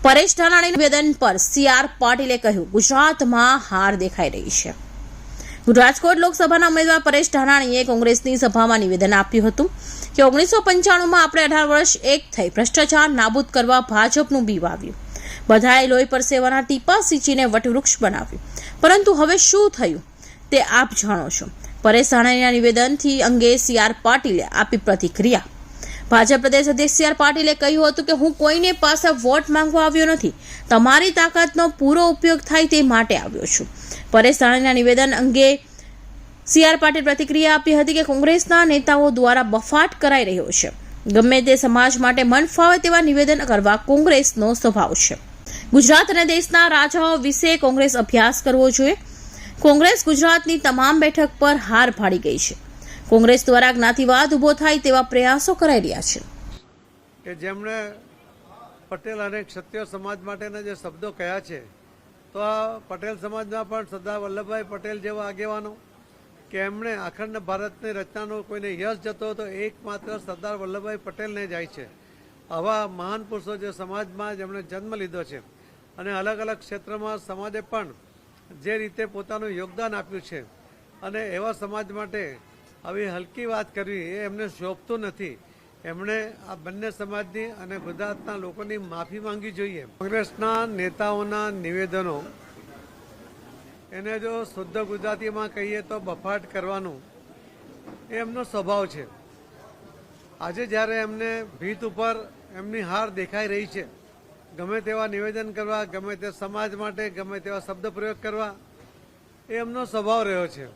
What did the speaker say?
પરેશ ધાનાણીના નિવેદન પર સી.આર. પાટીલે કહ્યું, ગુજરાતમાં હાર દેખાઈ રહી છે. રાજકોટ લોકસભાના ઉમેદવાર પરેશ ધાનાણીએ કોંગ્રેસની સભામાં નિવેદન આપ્યું હતું કે 1995માં આપણે 18 વર્ષ એક થઈ ભ્રષ્ટાચાર નાબૂદ કરવા ભાજપનું બી વાવ્યું. બધાએ લોહી પરસેવાના ટીપા સિંચીને વટવૃક્ષ બનાવ્યું, પરંતુ હવે શું થયું તે આપ જાણો છો. પરેશ ધાનાણીના નિવેદનથી અંગે સી.આર. પાટીલે આપી પ્રતિક્રિયા. ભાજપ પ્રદેશ અધ્યક્ષ સી.આર. પાટીલે કહ્યું હતું કે હું કોઈને પાસે વોટ માંગવા આવ્યો નથી, તમારી તાકાતનો પૂરો ઉપયોગ થાય તે માટે આવ્યો છું. પરેશ ધાનાણીના નિવેદન અંગે સી.આર. પાટીલે પ્રતિક્રિયા આપી હતી કે કોંગ્રેસના નેતાઓ દ્વારા બફાટ કરાઈ રહ્યો છે. ગમે તે સમાજ માટે મન ફાવે તેવા નિવેદન કરવા કોંગ્રેસનો સ્વભાવ છે. ગુજરાત અને દેશના રાજાઓ વિશે કોંગ્રેસ અભ્યાસ કરવો જોઈએ. કોંગ્રેસ ગુજરાતની તમામ બેઠક પર હાર ભાડી ગઈ છે. કોંગ્રેસ દ્વારા જ્ઞાતિવાદ ઉભો થાય તેવા પ્રયાસો કરાઈ રહ્યા છે. કે જેમણે પટેલ અને ક્ષત્રિય સમાજ માટેના જે શબ્દો કહ્યા છે, તો આ પટેલ સમાજના પણ સરદાર વલ્લભભાઈ પટેલ જેવા આગેવાનો કે એમણે અખંડ ભારતની રચનાનો કોઈને યશ જતો હતો એકમાત્ર સરદાર વલ્લભભાઈ પટેલને જાય છે. આવા મહાન પુરુષો જે સમાજમાં જેમણે જન્મ લીધો છે અને અલગ અલગ ક્ષેત્રમાં સમાજે પણ જે રીતે પોતાનું યોગદાન આપ્યું છે, અને એવા સમાજ માટે આવી હલકી વાત કરવી એ એમને શોભતું નથી. એમણે આ બંને સમાજની અને ગુજરાતના લોકોની માફી માંગવી જોઈએ. કોંગ્રેસના નેતાઓના નિવેદનો એને જો શુદ્ધ ગુજરાતીમાં કહીએ તો બફાટ કરવાનું એ એમનો સ્વભાવ છે. આજે જ્યારે એમને ભીત ઉપર એમની હાર દેખાઈ રહી છે, ગમે તેવા નિવેદન કરવા, ગમે તે સમાજ માટે ગમે તેવા શબ્દ પ્રયોગ કરવા એ એમનો સ્વભાવ રહ્યો છે.